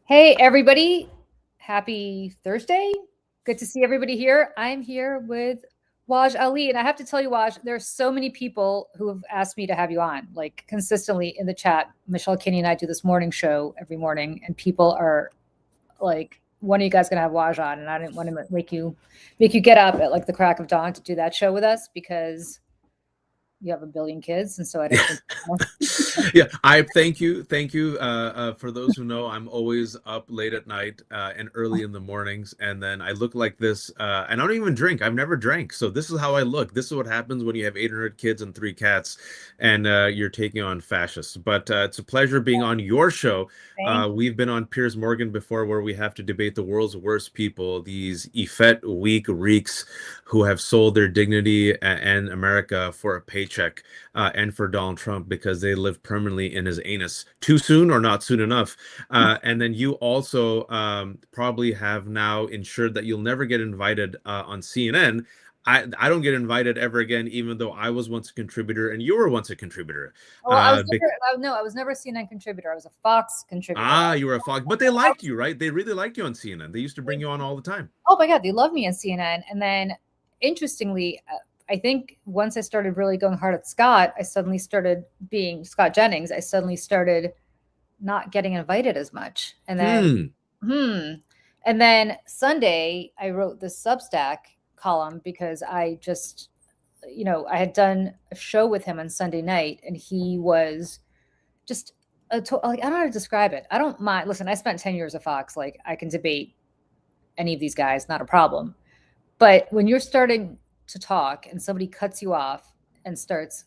Hey, everybody. Happy Thursday. Good to see everybody here. I'm here with Waj Ali. And I have to tell you, Waj, there are so many people who have asked me to have you on, like consistently in the chat. Michelle Kinney and I do this morning show every morning, and people are like, when are you guys gonna have Waj on? And I didn't want to make you get up at like the crack of dawn to do that show with us because you have a billion kids. And so I didn't think Yeah, I thank you. For those who know, I'm always up late at night and early in the mornings, and then I look like this. And I don't even drink. I've never drank, so this is how I look. This is what happens when you have 800 kids and 3 cats, and you're taking on fascists. But it's a pleasure being on your show. thank We've been on Piers Morgan before, where we have to debate the world's worst people, these effete, weak reeks who have sold their dignity and America for a paycheck and for Donald Trump because they live permanently in his anus. Too soon or not soon enough? And then you also probably have now ensured that you'll never get invited on CNN. I don't get invited ever again, even though I was once a contributor and you were once a contributor. Well, I was never a CNN contributor. I was a Fox contributor. You were a Fox, but they liked you, right? They really liked you on CNN. They used to bring you on all the time. Oh my God, they love me on CNN. And then, interestingly, I think once I started really going hard at Scott, I suddenly started being Scott Jennings. I suddenly started not getting invited as much. And then, and then Sunday, I wrote this Substack column because I just, I had done a show with him on Sunday night, and he was just like, I don't know how to describe it. I don't mind. Listen, I spent 10 years at Fox. Like, I can debate any of these guys, not a problem. But when you're starting to talk and somebody cuts you off and starts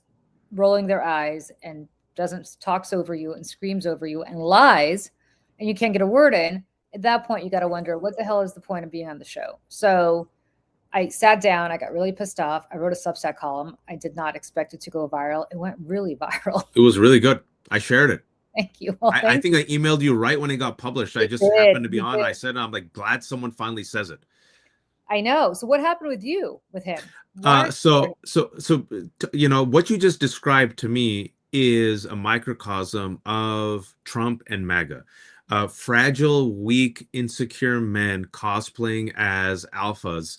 rolling their eyes and doesn't talks over you and screams over you and lies, and you can't get a word in, at that point you got to wonder, what the hell is the point of being on the show? So I sat down, I got really pissed off. I wrote a Substack column. I did not expect it to go viral. It went really viral. It was really good. I shared it. Thank you. Well, I think I emailed you right when it got published. I just happened to be on. I said, I'm like, glad someone finally says it. I know. So what happened with you, with him? So what you just described to me is a microcosm of Trump and MAGA. Fragile, weak, insecure men cosplaying as alphas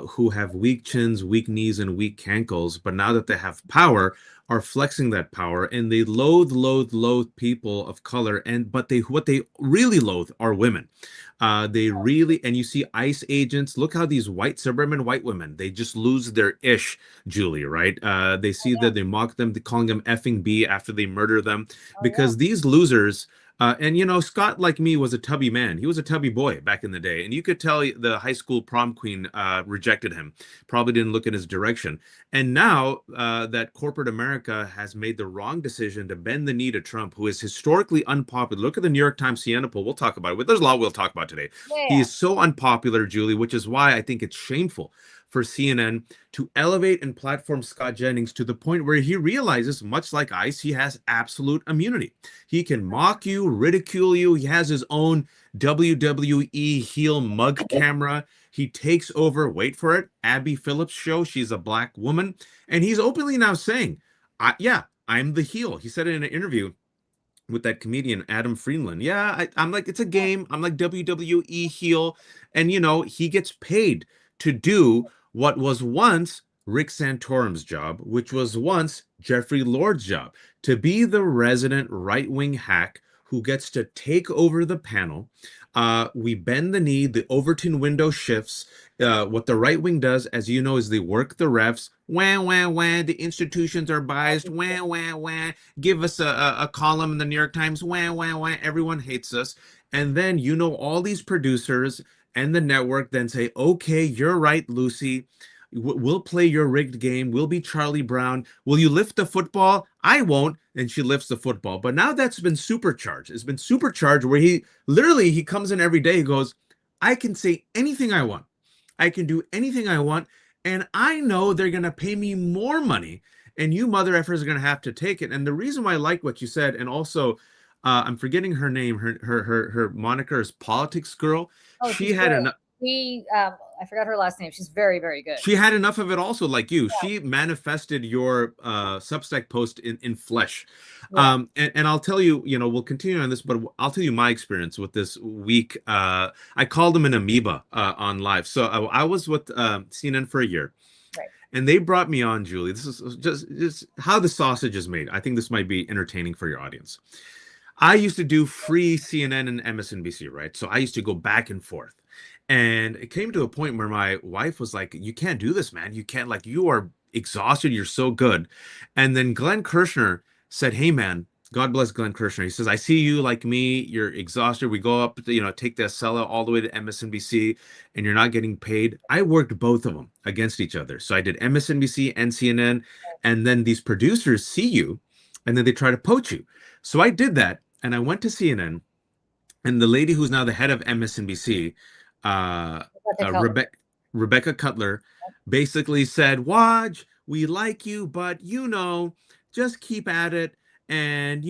who have weak chins, weak knees, and weak cankles. But now that they have power, are flexing that power, and they loathe people of color. But what they really loathe are women. They really, and you see ICE agents. Look how these suburban white women, they just lose their ish, Julie, right? They see that they mock them, calling them effing B after they murder them, because these losers. And Scott, like me, was a tubby man. He was a tubby boy back in the day. And you could tell the high school prom queen rejected him, probably didn't look in his direction. And now that corporate America has made the wrong decision to bend the knee to Trump, who is historically unpopular. Look at the New York Times Siena poll. We'll talk about it. There's a lot we'll talk about today. Yeah. He is so unpopular, Julie, which is why I think it's shameful for CNN to elevate and platform Scott Jennings to the point where he realizes, much like ICE, he has absolute immunity. He can mock you, ridicule you. He has his own WWE heel mug camera. He takes over, wait for it, Abby Phillips' show. She's a black woman. And he's openly now saying, I'm the heel. He said it in an interview with that comedian Adam Friedland. Yeah, I'm like, it's a game. I'm like WWE heel. And, he gets paid to do what was once Rick Santorum's job, which was once Jeffrey Lord's job, to be the resident right-wing hack who gets to take over the panel. We bend the knee, the Overton window shifts. What the right wing does, as you know, is they work the refs. Wah, wah, wah, the institutions are biased. Wah, wah, wah. Give us a column in the New York Times. Wah, wah, wah. Everyone hates us. And then, all these producers and the network then say, okay, you're right, Lucy. We'll play your rigged game. We'll be Charlie Brown. Will you lift the football? I won't. And she lifts the football. But now that's been supercharged. It's been supercharged where he comes in every day. He goes, I can say anything I want. I can do anything I want. And I know they're going to pay me more money. And you mother effers are going to have to take it. And the reason why I like what you said, and also I'm forgetting her name. Her moniker is Politics Girl. She had She, I forgot her last name. She's very, very good. She had enough of it also, like you. She manifested your Substack post in flesh. Yeah. And I'll tell you, we'll continue on this, but I'll tell you my experience with this week. I called them an amoeba on live. So I was with CNN for a year. Right. And they brought me on, Julie. This is just how the sausage is made. I think this might be entertaining for your audience. I used to do free CNN and MSNBC, right? So I used to go back and forth. And it came to a point where my wife was like, "You can't do this, man. You can't, like, you are exhausted. You're so good." And then Glenn Kirshner said, "Hey, man, God bless Glenn Kirshner." He says, "I see you like me. You're exhausted. We go up, take the Acela all the way to MSNBC and you're not getting paid." I worked both of them against each other. So I did MSNBC and CNN. And then these producers see you and then they try to poach you. So I did that. And I went to CNN, and the lady who's now the head of MSNBC, uh, Rebecca Cutler, basically said, "Waj, we like you, but just keep at it. And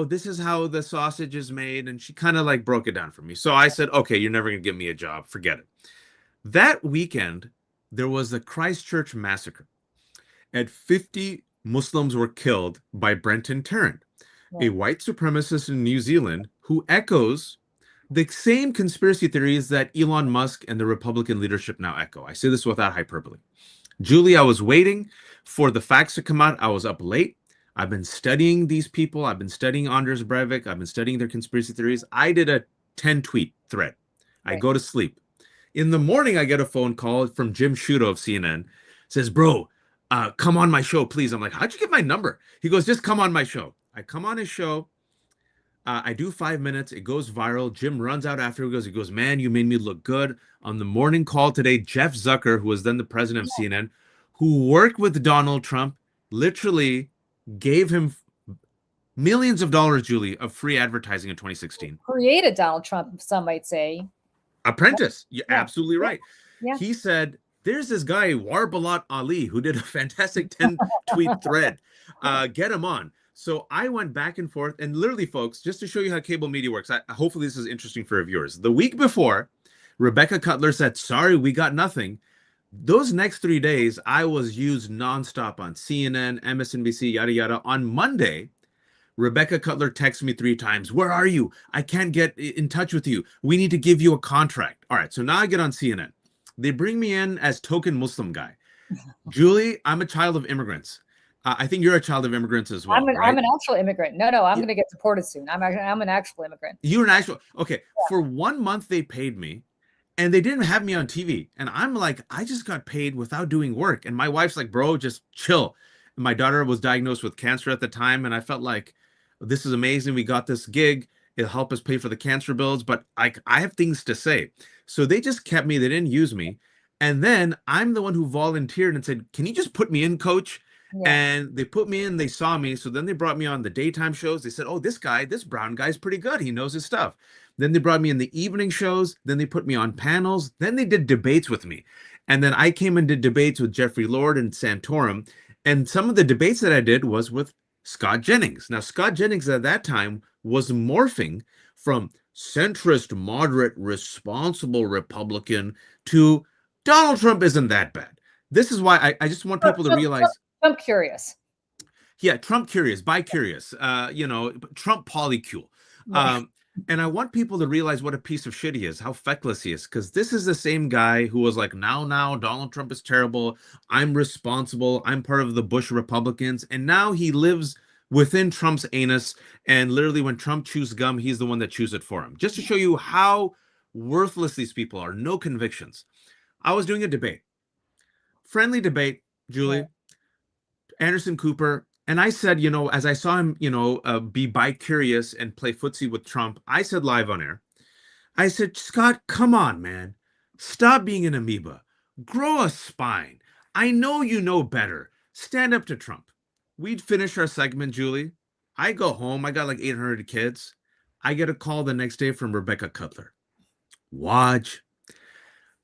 this is how the sausage is made." And she kind of like broke it down for me. So I said, "Okay, you're never gonna give me a job. Forget it." That weekend, there was a Christchurch massacre, and 50 Muslims were killed by Brenton Tarrant, a white supremacist in New Zealand who echoes the same conspiracy theories that Elon Musk and the Republican leadership now echo. I say this without hyperbole. Julie, I was waiting for the facts to come out. I was up late. I've been studying these people. I've been studying Anders Breivik. I've been studying their conspiracy theories. I did a 10-tweet thread. I go to sleep. In the morning, I get a phone call from Jim Sciutto of CNN. Says, "Bro, come on my show, please." I'm like, "How'd you get my number?" He goes, "Just come on my show." I come on his show. I do 5 minutes. It goes viral. Jim runs out after. He goes, "Man, you made me look good." On the morning call today, Jeff Zucker, who was then the president of CNN, who worked with Donald Trump, literally gave him millions of dollars, Julie, of free advertising in 2016. Created Donald Trump, some might say. Apprentice. You're absolutely right. Yeah. He said, "There's this guy, Waj Ali, who did a fantastic 10-tweet thread. Get him on." So I went back and forth, and literally, folks, just to show you how cable media works, hopefully this is interesting for our viewers. The week before, Rebecca Cutler said, "Sorry, we got nothing." Those next 3 days, I was used nonstop on CNN, MSNBC, yada, yada. On Monday, Rebecca Cutler texted me 3 times. "Where are you? I can't get in touch with you. We need to give you a contract." All right, so now I get on CNN. They bring me in as token Muslim guy. Julie, I'm a child of immigrants. I think you're a child of immigrants as well. I'm an actual immigrant. No, I'm going to get deported soon. I'm an actual immigrant. You're an actual. Okay. Yeah. For 1 month, they paid me, and they didn't have me on TV. And I'm like, I just got paid without doing work. And my wife's like, "Bro, just chill." And my daughter was diagnosed with cancer at the time, and I felt like, this is amazing. We got this gig. It'll help us pay for the cancer bills, but I have things to say. So they just kept me. They didn't use me. And then I'm the one who volunteered and said, "Can you just put me in, coach?" Yeah. And they put me in, they saw me. So then they brought me on the daytime shows. They said, "Oh, this brown guy's pretty good. He knows his stuff." Then they brought me in the evening shows. Then they put me on panels. Then they did debates with me. And then I came and did debates with Jeffrey Lord and Santorum. And some of the debates that I did was with Scott Jennings. Now, Scott Jennings at that time was morphing from centrist, moderate, responsible Republican to Donald Trump isn't that bad. This is why I just want people to realize. Trump curious. Yeah, Trump curious, bi-curious, Trump polycule. And I want people to realize what a piece of shit he is, how feckless he is, because this is the same guy who was like, now, Donald Trump is terrible. I'm responsible. I'm part of the Bush Republicans. And now he lives within Trump's anus. And literally when Trump chews gum, he's the one that chews it for him. Just to show you how worthless these people are. No convictions. I was doing a debate. Friendly debate, Julie. Yeah. Anderson Cooper. And I said, as I saw him, be bi-curious and play footsie with Trump, I said live on air, I said, "Scott, come on, man. Stop being an amoeba. Grow a spine. I know you know better. Stand up to Trump." We'd finish our segment, Julie. I go home. I got like 800 kids. I get a call the next day from Rebecca Cutler. "Waj,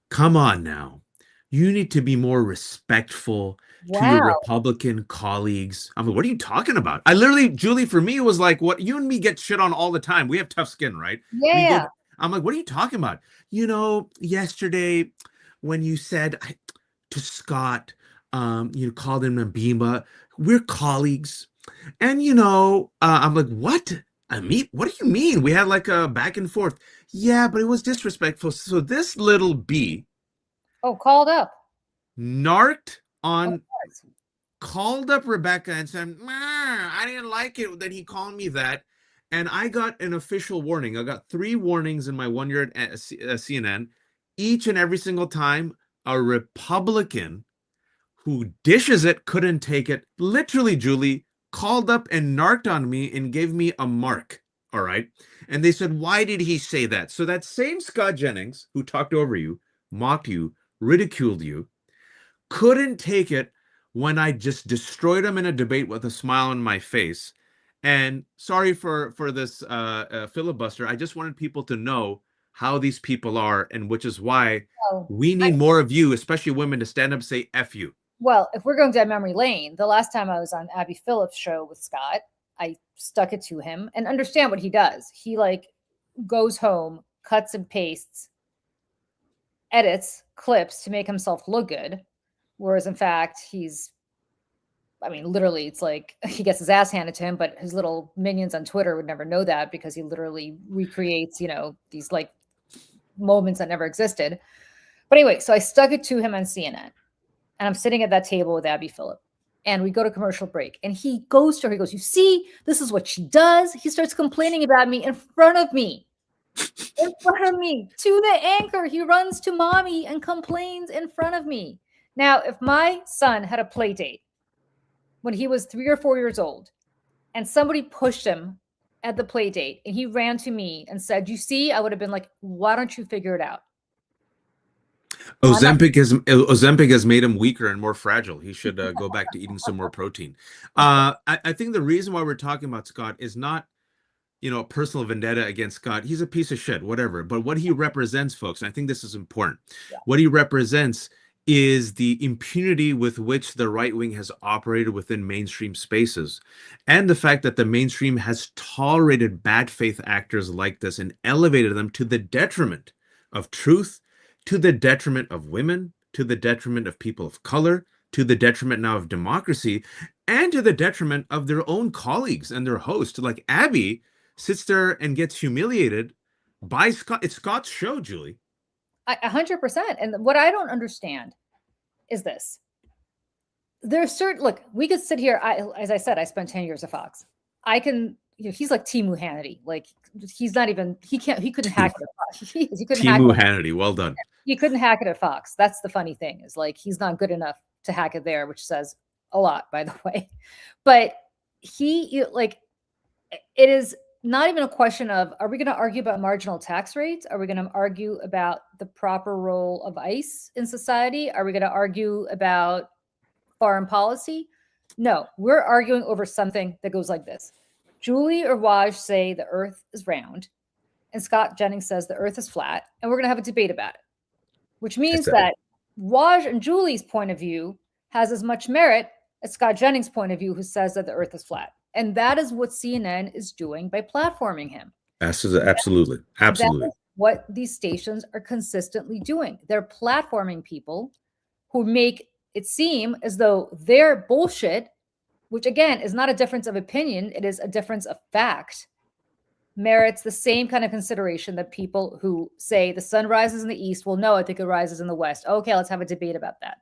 come on now. You need to be more respectful to your Republican colleagues." I'm like, "What are you talking about?" I literally, Julie, for me, it was like, what you and me get shit on all the time. We have tough skin, right? Yeah. I'm like, what are you talking about? Yesterday when you said to Scott, you called him Nabima, we're colleagues. And I'm like, what? What do you mean? We had like a back and forth. Yeah, but it was disrespectful. So this little B Oh, called up. narked Of on, course. called up Rebecca and said, I didn't like it that he called me that. And I got an official warning. I got 3 warnings in my 1 year at CNN. Each and every single time, a Republican who dishes it couldn't take it. Literally, Julie called up and narked on me and gave me a mark. All right. And they said, why did he say that? So that same Scott Jennings who talked over you, mocked you, ridiculed you, couldn't take it when I just destroyed him in a debate with a smile on my face. And sorry for this filibuster. I just wanted people to know how these people are, and which is why Oh, we I, need more of you, especially women, to stand up and say F you. well, if we're going down memory lane, the last time I was on Abby Phillips' show with Scott, I stuck it to him and understand what he does. He like goes home, cuts and pastes, edits clips to make himself look good. Whereas in fact, I mean, literally, it's like he gets his ass handed to him, but his little minions on Twitter would never know that because he literally recreates, these like moments that never existed. But anyway, so I stuck it to him on CNN, and I'm sitting at that table with Abby Phillip, and we go to commercial break, and he goes to her. He goes, "You see, this is what she does." He starts complaining about me in front of me, to the anchor. He runs to mommy and complains in front of me. Now, if my son had a play date when he was 3 or 4 years old, and somebody pushed him at the play date, and he ran to me and said, "You see," I would have been like, "Why don't you figure it out?" I'm not. Ozempic has made him weaker and more fragile. He should go back to eating some more protein. I think the reason why we're talking about Scott is not a personal vendetta against Scott. He's a piece of shit, whatever. But what he represents, folks, and I think this is important, Yeah. what he represents is the impunity with which the right wing has operated within mainstream spaces, and the fact that the mainstream has tolerated bad faith actors like this and elevated them to the detriment of truth, to the detriment of women, to the detriment of people of color, to the detriment now of democracy, and to the detriment of their own colleagues and their host. Like Abby sits there and gets humiliated by Scott. It's Scott's show, Julie. 100%. And what I don't understand is this. There's certain, look, we could sit here. As I said, I spent 10 years at Fox. I can, he's like Timu Hannity. Like he's not even, he couldn't hack it at Fox. He couldn't hack Timu it. Hannity, well done. He couldn't hack it at Fox. That's the funny thing, is like, he's not good enough to hack it there, which says a lot, by the way. But it is not even a question of, are we going to argue about marginal tax rates? Are we going to argue about the proper role of ICE in society? Are we going to argue about foreign policy? No, we're arguing over something that goes like this. Julie or Waj say the earth is round, and Scott Jennings says the earth is flat, and we're going to have a debate about it, which means that Waj and Julie's point of view has as much merit as Scott Jennings' point of view, who says that the earth is flat. And that is what CNN is doing by platforming him. Absolutely. Absolutely. That is what these stations are consistently doing. They're platforming people who make it seem as though their bullshit, which again is not a difference of opinion, it is a difference of fact, merits the same kind of consideration that people who say the sun rises in the east, well, no, I think it rises in the west. Okay, let's have a debate about that.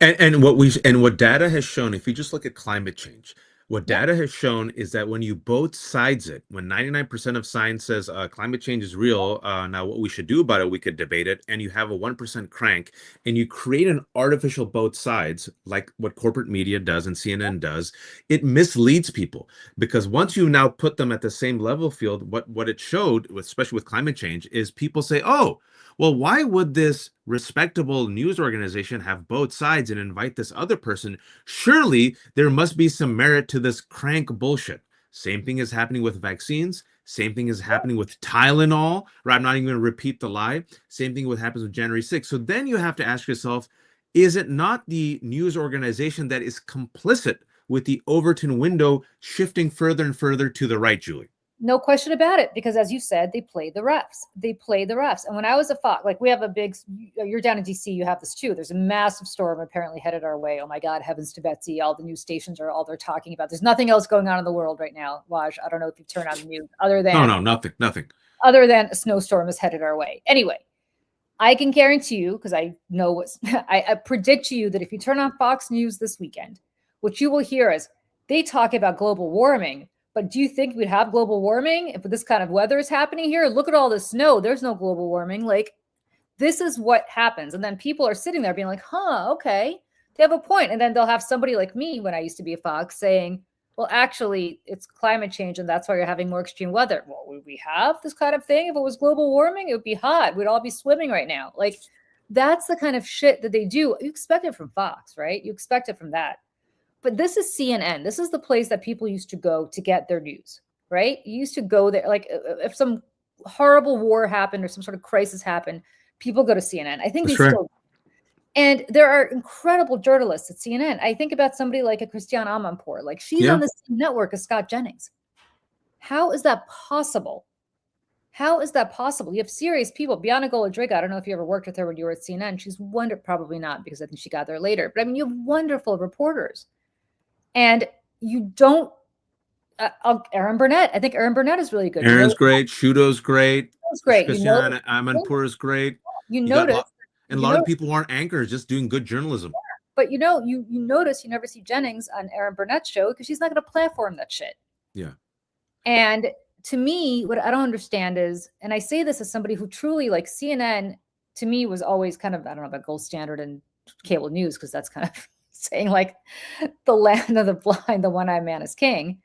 And what data has shown, if you just look at climate change, what data has shown is that when you both sides it, when 99% of science says climate change is real, now what we should do about it, we could debate it, and you have a 1% crank, and you create an artificial both sides, like what corporate media does and CNN does, it misleads people. Because once you now put them at the same level field, what it showed, especially with climate change, is people say, oh, well, why would this respectable news organization have both sides and invite this other person? Surely there must be some merit to this crank bullshit. Same thing is happening with vaccines. Same thing is happening with Tylenol. Right? I'm not even going to repeat the lie. Same thing what happens with January 6th. So then you have to ask yourself, is it not the news organization that is complicit with the Overton window shifting further and further to the right, Julie? No question about it, because as you said, they play the refs. They play the refs. And when I was a Fox, like we have a big, you're down in DC, you have this too. There's a massive storm apparently headed our way. Oh my God, heavens to Betsy. All the news stations are all they're talking about. There's nothing else going on in the world right now, Waj. I don't know if you turn on the news No, no, nothing, nothing. Other than a snowstorm is headed our way. Anyway, I can guarantee you, because I know what's, I predict to you that if you turn on Fox News this weekend, what you will hear is they talk about global warming. But do you think we'd have global warming if this kind of weather is happening here? Look at all the snow. There's no global warming. Like, this is what happens. And then people are sitting there being like, huh, okay, they have a point. And then they'll have somebody like me when I used to be a Fox saying, well, actually, it's climate change, and that's why you're having more extreme weather. Well, would we have this kind of thing? If it was global warming, it would be hot. We'd all be swimming right now. Like, that's the kind of shit that they do. You expect it from Fox, right? You expect it from that. But this is CNN. This is the place that people used to go to get their news, right? You used to go there. Like if some horrible war happened or some sort of crisis happened, people go to CNN. I think That's they right. still. And there are incredible journalists at CNN. I think about somebody like a Christiane Amanpour. Like she's on the same network as Scott Jennings. How is that possible? How is that possible? You have serious people. Bianca Golodriga, I don't know if you ever worked with her when you were at CNN. She's probably not, because I think she got there later. But I mean, you have wonderful reporters. And you don't, Aaron Burnett. I think Aaron Burnett is really good. Aaron's great. Shudo's great. It's great. Christiane Amanpour is great. You notice. And a lot of people who aren't anchors, just doing good journalism. Yeah. But you notice you never see Jennings on Aaron Burnett's show because she's not going to platform that shit. Yeah. And to me, what I don't understand is, and I say this as somebody who truly, like, CNN to me was always kind of, I don't know about gold standard and cable news, because that's kind of saying like the land of the blind, the one-eyed man is king.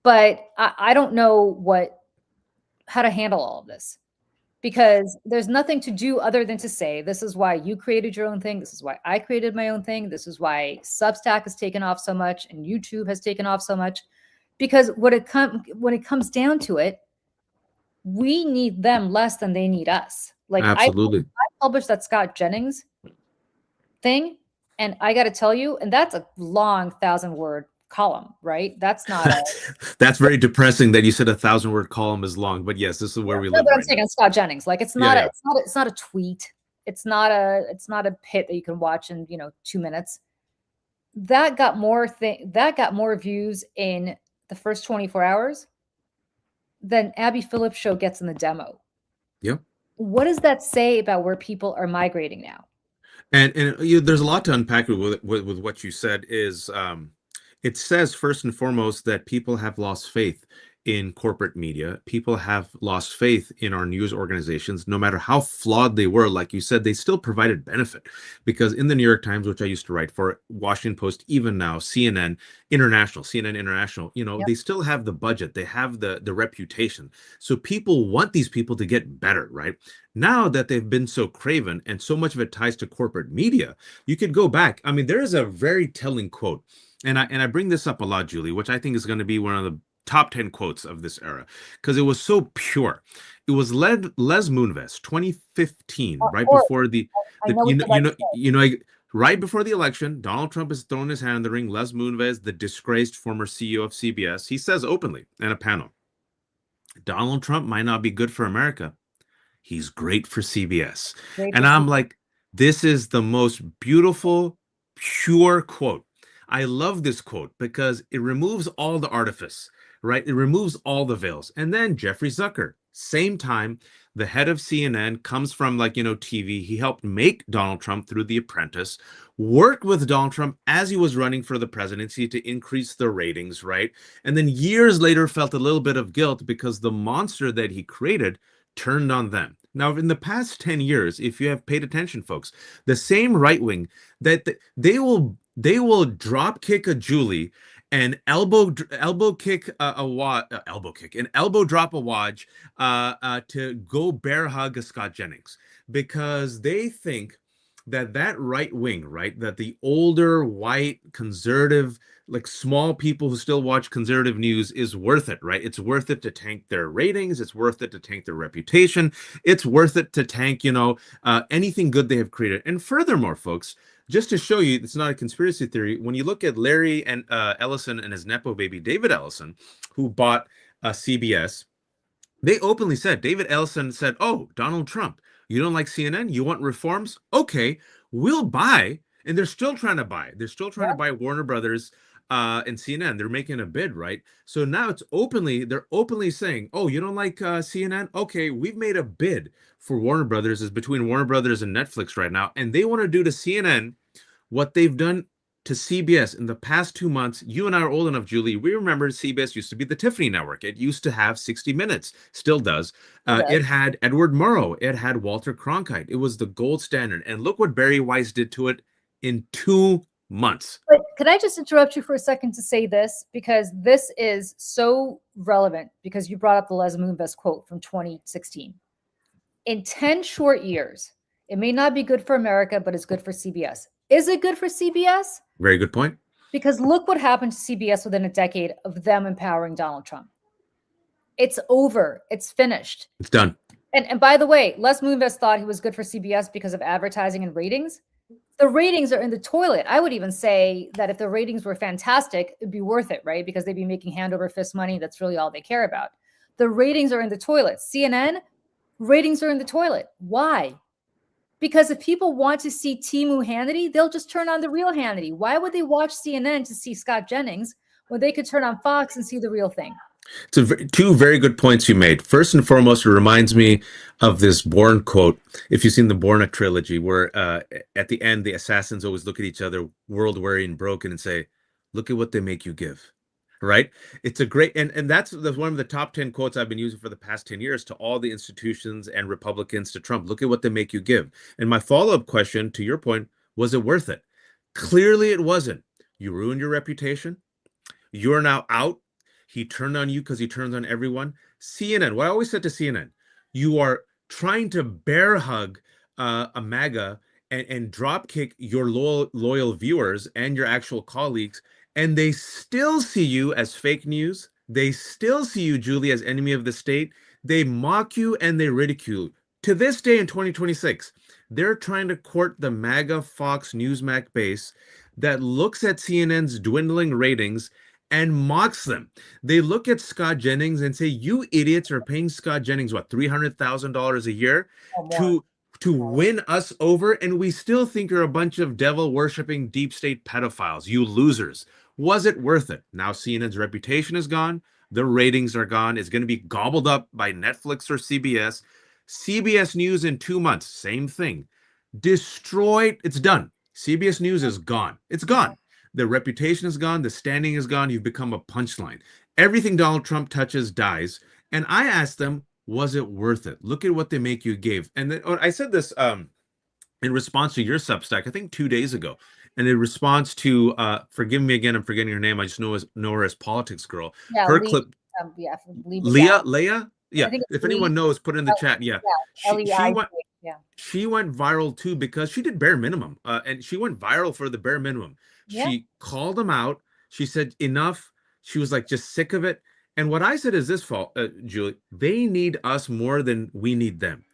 But I don't know how to handle all of this, because there's nothing to do other than to say, this is why you created your own thing. This is why I created my own thing. This is why Substack has taken off so much and YouTube has taken off so much, because when it comes down to it, we need them less than they need us. Like, absolutely. I published that Scott Jennings thing, and I got to tell you, and that's a long 1,000-word column, right? That's not that's very depressing that you said 1,000-word column is long, but yes, this is where we live. But I'm saying on Scott Jennings, like it's not a tweet. It's not a pit that you can watch in 2 minutes. That got more views in the first 24 hours than Abby Phillips' show gets in the demo. Yep. What does that say about where people are migrating now? And there's a lot to unpack with what you said. Is it says first and foremost that people have lost faith in corporate media. People have lost faith in our news organizations, no matter how flawed they were. Like you said, they still provided benefit, because in the New York Times, which I used to write for, Washington Post, even now, CNN International, yep. They still have the budget. They have the reputation. So people want these people to get better, right? Now that they've been so craven and so much of it ties to corporate media, you could go back. I mean, there is a very telling quote, and I bring this up a lot, Julie, which I think is going to be one of the top 10 quotes of this era, because it was so pure. It was Les Moonves, 2015, right before right before the election. Donald Trump has thrown his hand in the ring. Les Moonves, the disgraced former CEO of CBS, he says openly in a panel, Donald Trump might not be good for America. He's great for CBS. And I'm like, this is the most beautiful, pure quote. I love this quote because it removes all the artifice, right? It removes all the veils. And then Jeffrey Zucker, same time, the head of CNN, comes from TV. He helped make Donald Trump through The Apprentice, worked with Donald Trump as he was running for the presidency to increase the ratings, right? And then years later felt a little bit of guilt because the monster that he created turned on them. Now, in the past 10 years, if you have paid attention, folks, the same right wing, that they will drop kick a Julie and elbow drop a Waj to go bear hug a Scott Jennings, because they think that right wing, right, that the older white conservative, like small people who still watch conservative news, is worth it, right? It's worth it to tank their ratings. It's worth it to tank their reputation. It's worth it to tank, anything good they have created. And furthermore, folks, just to show you it's not a conspiracy theory, when you look at Larry and Ellison and his nepo baby, David Ellison, who bought CBS, They openly said, David Ellison said, "Oh, Donald Trump, you don't like CNN? You want reforms? Okay, we'll buy." And they're still trying to buy. They're still trying to buy Warner Brothers and CNN. They're making a bid, right? So now they're openly saying, "Oh, you don't like CNN? Okay, we've made a bid for Warner Brothers. Is between Warner Brothers and Netflix right now, and they want to do to CNN what they've done to CBS in the past 2 months. You and I are old enough, Julie. We remember CBS used to be the Tiffany Network. It used to have 60 Minutes, still does. It does. It had Edward Murrow. It had Walter Cronkite. It was the gold standard. And look what Barry Weiss did to it in 2 months. But could I just interrupt you for a second to say this? Because this is so relevant, because you brought up the Les Moonves quote from 2016. In 10 short years, it may not be good for America, but it's good for CBS. Is it good for CBS? Very good point. Because look what happened to CBS within a decade of them empowering Donald Trump. It's over. It's finished. It's done. And by the way, Les Moonves thought he was good for CBS because of advertising and ratings. The ratings are in the toilet. I would even say that if the ratings were fantastic, it'd be worth it, right? Because they'd be making hand over fist money. That's really all they care about. The ratings are in the toilet. CNN, ratings are in the toilet. Why? Because if people want to see Timu Hannity, they'll just turn on the real Hannity. Why would they watch CNN to see Scott Jennings when they could turn on Fox and see the real thing? So two very good points you made. First and foremost, it reminds me of this Bourne quote. If you've seen the Bourne trilogy, where at the end, the assassins always look at each other, world weary and broken, and say, "Look at what they make you give." Right? It's a great, and that's one of the top 10 quotes I've been using for the past 10 years to all the institutions and Republicans to Trump. Look at what they make you give. And my follow-up question to your point, was it worth it? Clearly it wasn't. You ruined your reputation. You're now out. He turned on you because he turns on everyone. CNN, what I always said to CNN, you are trying to bear hug a MAGA and drop kick your loyal viewers and your actual colleagues, and they still see you as fake news. They still see you, Julie, as enemy of the state. They mock you and they ridicule you. To this day in 2026, they're trying to court the MAGA Fox Newsmax base that looks at CNN's dwindling ratings and mocks them. They look at Scott Jennings and say, "You idiots are paying Scott Jennings what, $300,000 a year to win us over, and we still think you're a bunch of devil-worshipping deep state pedophiles. You losers." Was it worth it? Now CNN's reputation is gone. The ratings are gone. It's going to be gobbled up by Netflix or CBS. CBS News in 2 months, same thing. Destroyed. It's done. CBS News is gone. It's gone. The reputation is gone. The standing is gone. You've become a punchline. Everything Donald Trump touches dies. And I asked them, was it worth it? Look at what they make you give. And then, I said this in response to your Substack, I think 2 days ago. And in response to, forgive me again, I'm forgetting her name. I just know her as Politics Girl. Yeah, her clip, Leah? Yeah. If anyone knows, put it in the chat. Yeah. She went viral too because she did bare minimum. And she went viral for the bare minimum. Yeah. She called them out. She said, enough. She was like, just sick of it. And what I said is this, Julie, they need us more than we need them.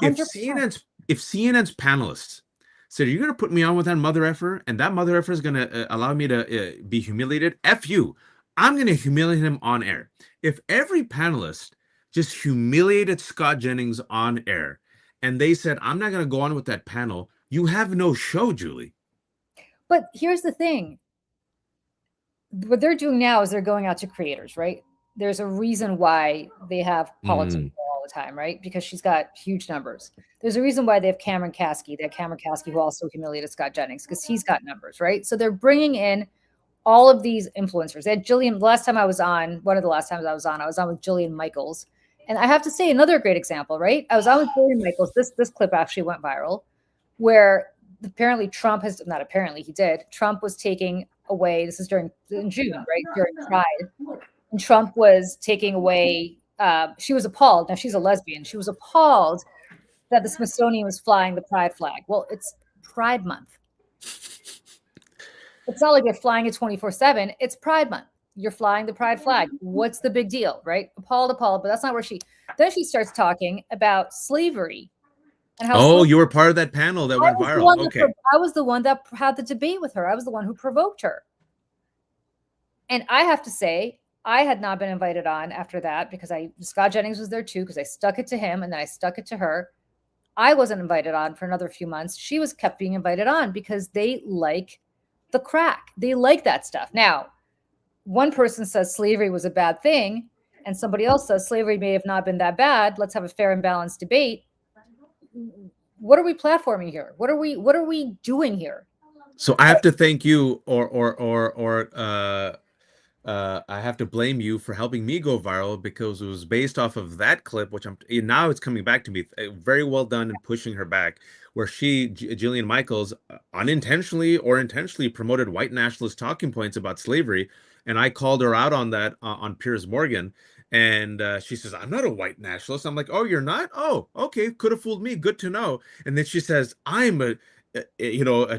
100%. If CNN's panelists said, "You're going to put me on with that mother effer, and that mother effer is going to allow me to be humiliated," F you. I'm going to humiliate him on air. If every panelist just humiliated Scott Jennings on air, and they said, "I'm not going to go on with that panel," you have no show, Julie. But here's the thing. What they're doing now is they're going out to creators, right? There's a reason why they have Politics all the time, right? Because she's got huge numbers. There's a reason why they have Cameron Kasky. They have Cameron Kasky, who also humiliated Scott Jennings, because he's got numbers, right? So they're bringing in all of these influencers. They had Jillian, the last time I was on, one of the last times I was on with Jillian Michaels. And I have to say, another great example, right? I was on with Jillian Michaels. This clip actually went viral, where apparently Trump has, not apparently, he did. Trump was taking away, this is in June, right? During Pride. And Trump was taking away, she was appalled. Now she's a lesbian. She was appalled that the Smithsonian was flying the Pride flag. Well, it's Pride Month. It's not like they're flying it 24/7. It's Pride Month. You're flying the Pride flag. What's the big deal, right? Appalled, but that's not where then she starts talking about slavery. And how you were part of that panel that went viral. Okay. I was the one that had the debate with her. I was the one who provoked her. And I have to say, I had not been invited on after that because Scott Jennings was there too, because I stuck it to him and then I stuck it to her. I wasn't invited on for another few months. She was kept being invited on because they like the crack. They like that stuff. Now, one person says slavery was a bad thing, and somebody else says slavery may have not been that bad. Let's have a fair and balanced debate. What are we platforming here? What are we doing here? So I have to thank you, I have to blame you for helping me go viral because it was based off of that clip, which now it's coming back to me. Very well done in pushing her back, where Jillian Michaels, unintentionally or intentionally promoted white nationalist talking points about slavery, and I called her out on that on Piers Morgan, and she says, "I'm not a white nationalist." I'm like, "Oh, you're not? Oh, okay, could have fooled me. Good to know." And then she says, "I'm a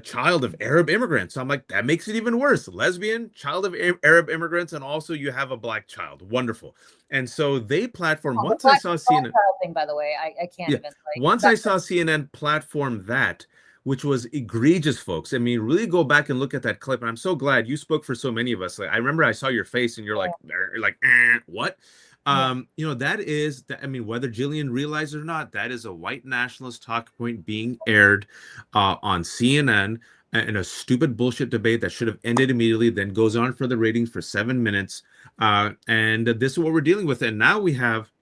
child of Arab immigrants." So I'm like, that makes it even worse. Lesbian, child of Arab immigrants, and also you have a black child. Wonderful. And so they platform Oh, the once I saw black CNN. child thing, by the way, I can't Yeah, even like once that. I saw CNN platform that, which was egregious, folks. I mean, really go back and look at that clip. And I'm so glad you spoke for so many of us. Like, I remember I saw your face and you're like, what? Yeah. That is that. I mean, whether Jillian realized it or not, that is a white nationalist talk point being aired on CNN in a stupid bullshit debate that should have ended immediately, then goes on for the ratings for 7 minutes. And this is what we're dealing with. And now we have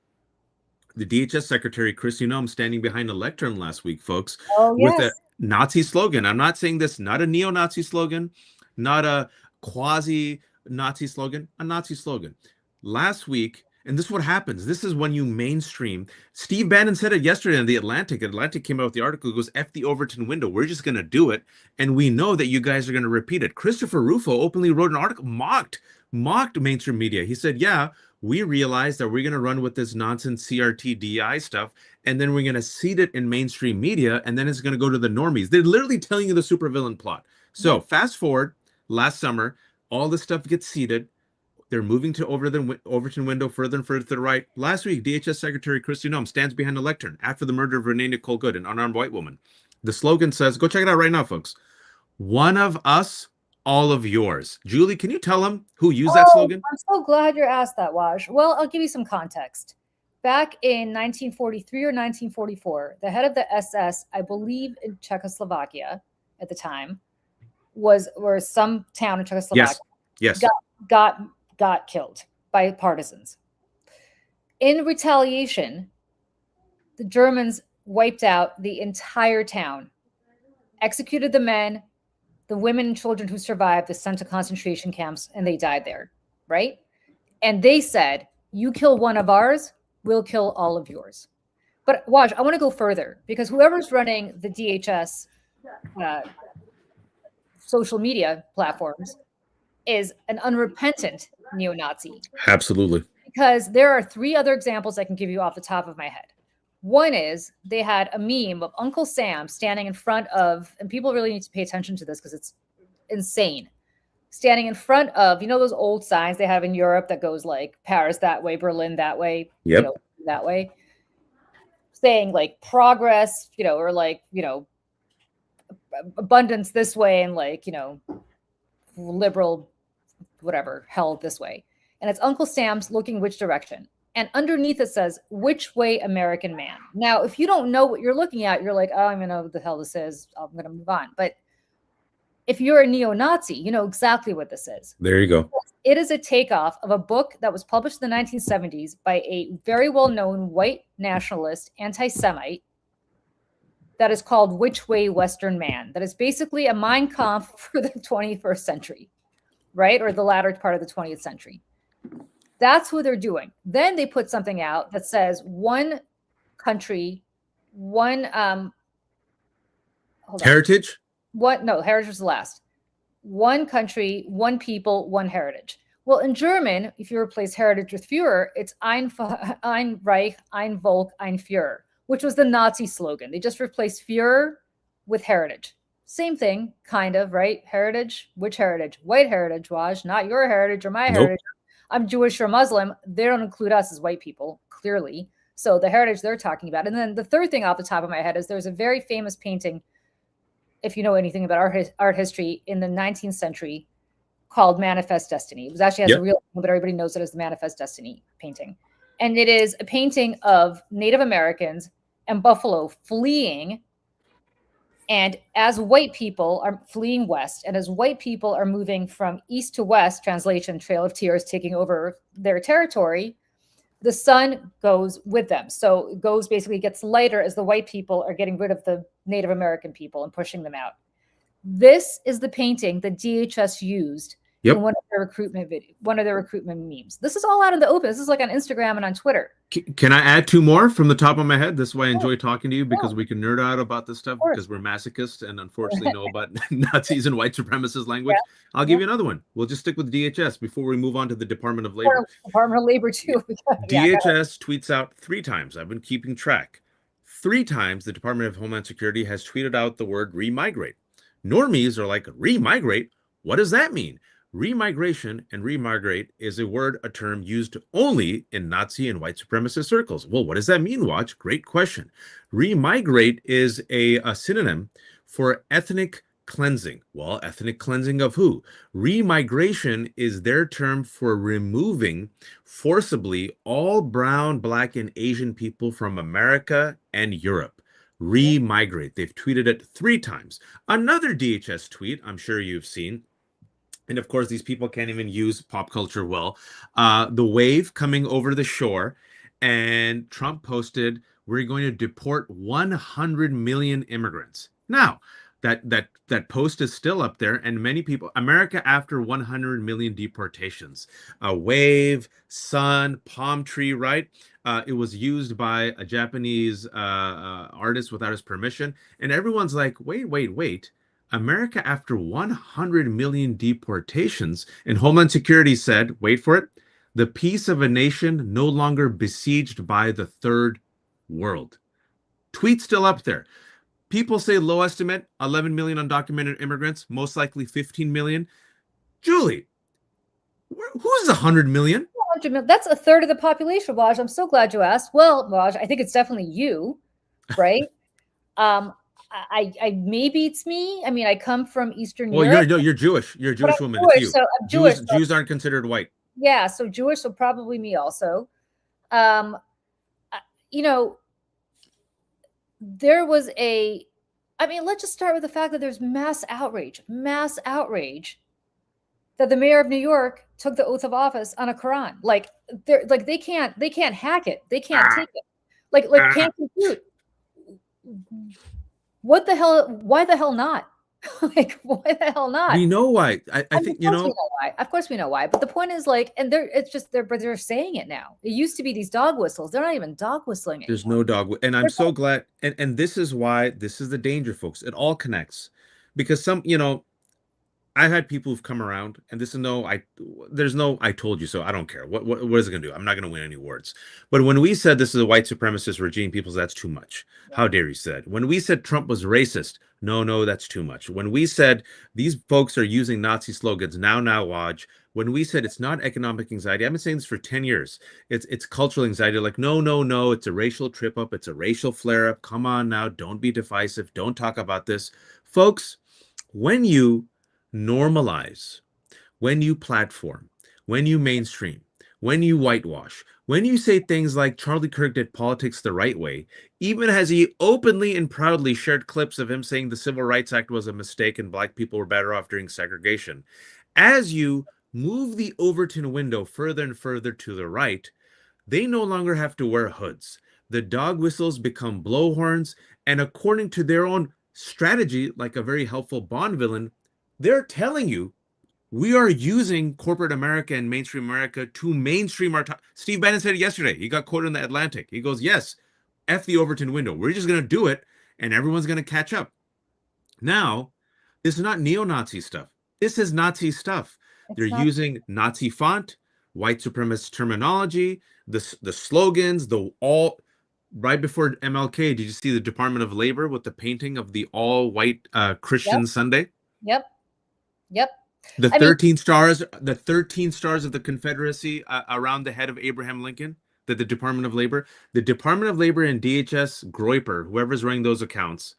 the DHS Secretary Chris Unum standing behind a lectern last week, folks, Oh with a yes. Nazi slogan. I'm not saying this, not a neo-Nazi slogan, not a quasi-Nazi slogan, a Nazi slogan. Last week, and this is what happens. This is when you mainstream. Steve Bannon said it yesterday in The Atlantic. Atlantic came out with the article. It goes, F the Overton window. We're just going to do it. And we know that you guys are going to repeat it. Christopher Rufo openly wrote an article, mocked mainstream media. He said, yeah, we realized that we're going to run with this nonsense CRT DI stuff, and then we're going to seed it in mainstream media, and then it's going to go to the normies. They're literally telling you the supervillain plot. So Yep. fast forward, last summer, all this stuff gets seeded. They're moving to Overton window further and further to the right. Last week, DHS Secretary Kristi Noem stands behind a lectern after the murder of Renee Nicole Good, an unarmed white woman. The slogan says, go check it out right now, folks. One of us, all of yours. Julie, can you tell them who used that Oh, slogan? I'm so glad you're asked that, Waj. Well, I'll give you some context. Back in 1943 or 1944, the head of the SS, I believe in Czechoslovakia at the time, or some town in Czechoslovakia, Yes. got killed by partisans. In retaliation, the Germans wiped out the entire town, executed the men, the women and children who survived, they sent to concentration camps, and they died there, right? And they said, you kill one of ours, we'll kill all of yours. But Waj, I want to go further because whoever's running the DHS social media platforms is an unrepentant neo-Nazi. Absolutely. Because there are three other examples I can give you off the top of my head. One is they had a meme of Uncle Sam standing in front of, and people really need to pay attention to this because it's insane. Standing in front of, those old signs they have in Europe that goes like Paris that way, Berlin that way, Yep. that way, saying like progress, or like, abundance this way, and like, liberal, whatever, hell this way. And it's Uncle Sam's looking which direction. And underneath it says, which way, American man. Now, if you don't know what you're looking at, you're like, oh, I don't know what the hell this is. I'm going to move on. But if you're a neo-Nazi, you know exactly what this is. There you go. It is a takeoff of a book that was published in the 1970s by a very well-known white nationalist, anti-Semite, that is called Which Way, Western Man. That is basically a Mein Kampf for the 21st century, right? Or the latter part of the 20th century. That's what they're doing. Then they put something out that says one country, one heritage. Heritage was the last. One country, one people, one heritage. Well, in German, if you replace heritage with Führer, it's ein Reich, ein Volk, ein Führer, which was the Nazi slogan. They just replaced Führer with heritage. Same thing, kind of, right? Heritage, which heritage? White heritage, Waj, not your heritage or my heritage. I'm Jewish or Muslim. They don't include us as white people, clearly. So the heritage they're talking about. And then the third thing off the top of my head is there's a very famous painting, if you know anything about art history, in the 19th century, called Manifest Destiny. It was actually has a Yep. real name, but everybody knows it as the Manifest Destiny painting. And it is a painting of Native Americans and buffalo fleeing. And as white people are fleeing west, and as white people are moving from east to west, translation, Trail of Tears taking over their territory, the sun goes with them. So it goes basically gets lighter as the white people are getting rid of the Native American people and pushing them out. This is the painting that DHS used in Yep. one of their recruitment memes. This is all out in the open. This is like on Instagram and on Twitter. Can I add two more from the top of my head? This is why I Oh, enjoy talking to you, oh, because we can nerd out about this stuff of course. because we're masochists and unfortunately know about Nazis and white supremacist Yeah, language. I'll yeah. give you another one. We'll just stick with DHS before we move on to the Department of Labor. Department of Labor too. Yeah, DHS tweets out 3 times. I've been keeping track. 3 times the Department of Homeland Security has tweeted out the word remigrate. Normies are like, remigrate? What does that mean? Remigration and remigrate is a term used only in Nazi and white supremacist circles. Well, what does that mean, Watch? Great question. Remigrate is a synonym for ethnic cleansing. Well, ethnic cleansing of who? Remigration is their term for removing forcibly all brown, black, and Asian people from America and Europe. Remigrate. They've tweeted it 3 times. Another DHS tweet, I'm sure you've seen, and of course, these people can't even use pop culture well. The wave coming over the shore, and Trump posted, "We're going to deport 100 million immigrants." Now, that post is still up there, and many people, America after 100 million deportations, a wave, sun, palm tree, right? It was used by a Japanese artist without his permission, and everyone's like, wait. America after 100 million deportations, and Homeland Security said, wait for it, the peace of a nation no longer besieged by the third world. Tweet still up there. People say low estimate, 11 million undocumented immigrants, most likely 15 million. Julie, who's 100 million? That's a third of the population, Waj. I'm so glad you asked. Well, Waj, I think it's definitely you, right? I maybe it's me. I mean, I come from Eastern Well, Europe. you're Jewish. You're a But Jewish I'm woman. Jewish, It's you. so I'm Jewish. Jews aren't considered white. Yeah, so Jewish, so probably me also. Um, you know, there was I mean, let's just start with the fact that there's mass outrage that the mayor of New York took the oath of office on a Quran. Like they can't hack it. They can't take it. Like can't compute. What the hell? Why the hell not? Like, why the hell not? We know why. I think, we know why. Of course we know why. But the point is, like, and they're saying it now. It used to be these dog whistles. They're not even dog whistling anymore. There's no dog. And I'm so glad. And this is why, this is the danger, folks. It all connects. Because I've had people who've come around, and there's no I told you so. I don't care. What is it gonna do? I'm not gonna win any awards. But when we said this is a white supremacist regime, people said that's too much. Yeah. How dare you say that? When we said Trump was racist, no, that's too much. When we said these folks are using Nazi slogans, now, Waj. When we said it's not economic anxiety, I've been saying this for 10 years. It's cultural anxiety. Like, no, it's a racial trip up. It's a racial flare up. Come on now. Don't be divisive. Don't talk about this. Folks, when you normalize, when you platform, when you mainstream, when you whitewash, when you say things like Charlie Kirk did politics the right way, even as he openly and proudly shared clips of him saying the Civil Rights Act was a mistake and black people were better off during segregation, as you move the Overton window further and further to the right, they no longer have to wear hoods. The dog whistles become blowhorns, and according to their own strategy, like a very helpful Bond villain, they're telling you we are using corporate America and mainstream America to mainstream our Steve Bannon said it yesterday. He got quoted in the Atlantic. He goes, yes, F the Overton window. We're just going to do it, and everyone's going to catch up. Now, this is not neo-Nazi stuff. This is Nazi stuff. They're using Nazi font, white supremacist terminology, the slogans, right before MLK, did you see the Department of Labor with the painting of the all-white Christian Sunday? Yep. The 13 stars of the Confederacy around the head of Abraham Lincoln, the Department of Labor and DHS Groyper, whoever's running those accounts,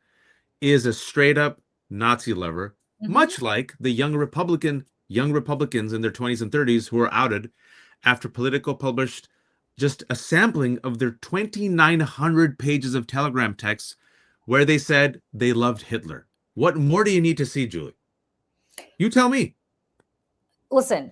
is a straight up Nazi lover, much like the young Republican young Republicans in their 20s and 30s who were outed after Politico published just a sampling of their 2,900 pages of Telegram texts where they said they loved Hitler. What more do you need to see, Julie? You tell me. Listen,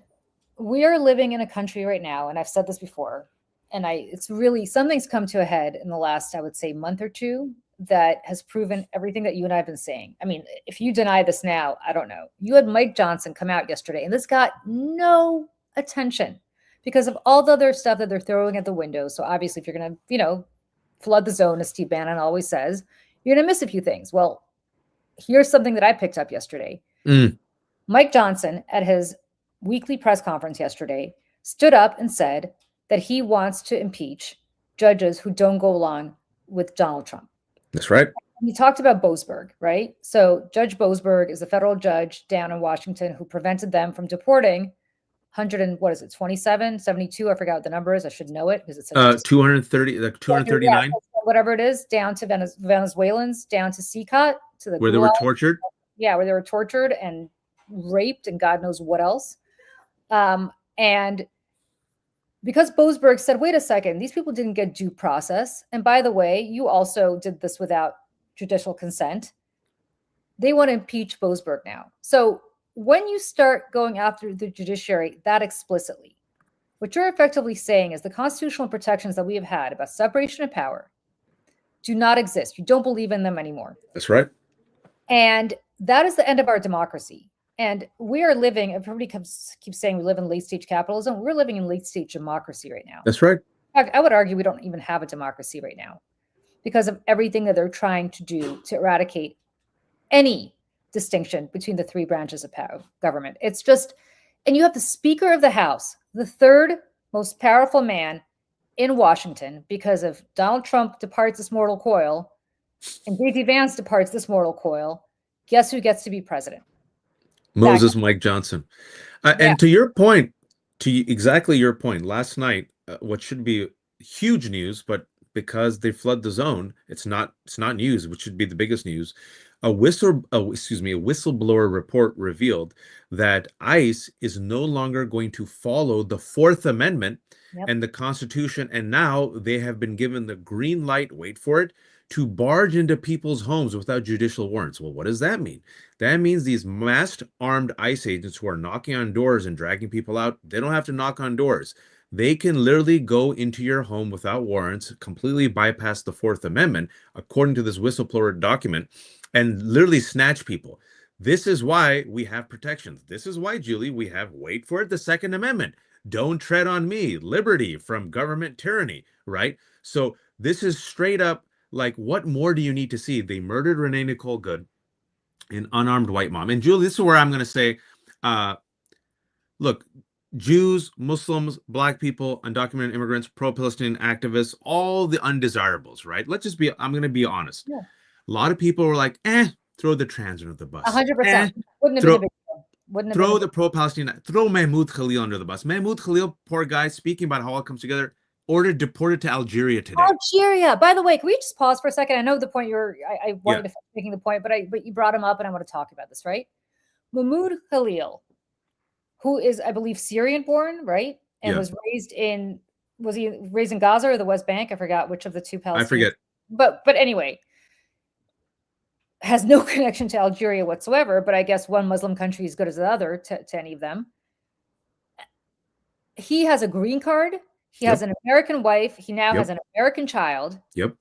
we are living in a country right now, and I've said this before, and it's really, something's come to a head in the last, I would say, month or two that has proven everything that you and I have been saying. I mean, if you deny this now, I don't know. You had Mike Johnson come out yesterday, and this got no attention because of all the other stuff that they're throwing at the window. So obviously, if you're going to, flood the zone, as Steve Bannon always says, you're going to miss a few things. Well, here's something that I picked up yesterday. Mike Johnson, at his weekly press conference yesterday, stood up and said that he wants to impeach judges who don't go along with Donald Trump. That's right. He talked about Boasberg, right? So Judge Boasberg is a federal judge down in Washington who prevented them from deporting 27, 72, I forgot what the number is. I should know it because it's 230, like 239. Whatever it is, down to Venezuelans, down to CCOT, to the where they were tortured. Yeah, where they were tortured and raped and God knows what else. And because Boasberg said, wait a second, these people didn't get due process. And by the way, you also did this without judicial consent. They want to impeach Boasberg now. So when you start going after the judiciary that explicitly, what you're effectively saying is the constitutional protections that we have had about separation of power do not exist. You don't believe in them anymore. That's right. And that is the end of our democracy. And we are living, everybody keeps saying we live in late stage capitalism. We're living in late stage democracy right now. That's right. In fact, I would argue we don't even have a democracy right now because of everything that they're trying to do to eradicate any distinction between the three branches of government. It's just, and you have the Speaker of the House, the third most powerful man in Washington, because if Donald Trump departs this mortal coil and J.D. Vance departs this mortal coil, guess who gets to be president? Moses Mike Johnson. And to your point, exactly your point, last night, what should be huge news, but because they flood the zone, it's not news, which should be the biggest news. A whistleblower report revealed that ICE is no longer going to follow the Fourth Amendment and the Constitution, and now they have been given the green light, wait for it, to barge into people's homes without judicial warrants. Well, what does that mean? That means these masked armed ICE agents who are knocking on doors and dragging people out, they don't have to knock on doors. They can literally go into your home without warrants, completely bypass the Fourth Amendment, according to this whistleblower document, and literally snatch people. This is why we have protections. This is why, Julie, we have, wait for it, the Second Amendment. Don't tread on me. Liberty from government tyranny, right? So this is straight up, like, what more do you need to see? They murdered Renee Nicole Good, an unarmed white mom. And Julie, this is where I'm going to say, look, Jews, Muslims, Black people, undocumented immigrants, pro-Palestinian activists, all the undesirables, right? I'm going to be honest. Yeah. A lot of people were like, throw the trans under the bus. 100%. Wouldn't have been a big deal. Throw the pro-Palestinian, throw Mahmoud Khalil under the bus. Mahmoud Khalil, poor guy, speaking about how all comes together, deported to Algeria today. Algeria. By the way, can we just pause for a second? I know the point I wanted to finish making the point, but you brought him up and I want to talk about this, right? Mahmoud Khalil, who is, I believe, Syrian born, right? And was he raised in Gaza or the West Bank? I forgot which of the two Palestinians. I forget. But anyway, has no connection to Algeria whatsoever, but I guess one Muslim country is good as the other to any of them. He has a green card. He has an American wife. He now has an American child. Yep.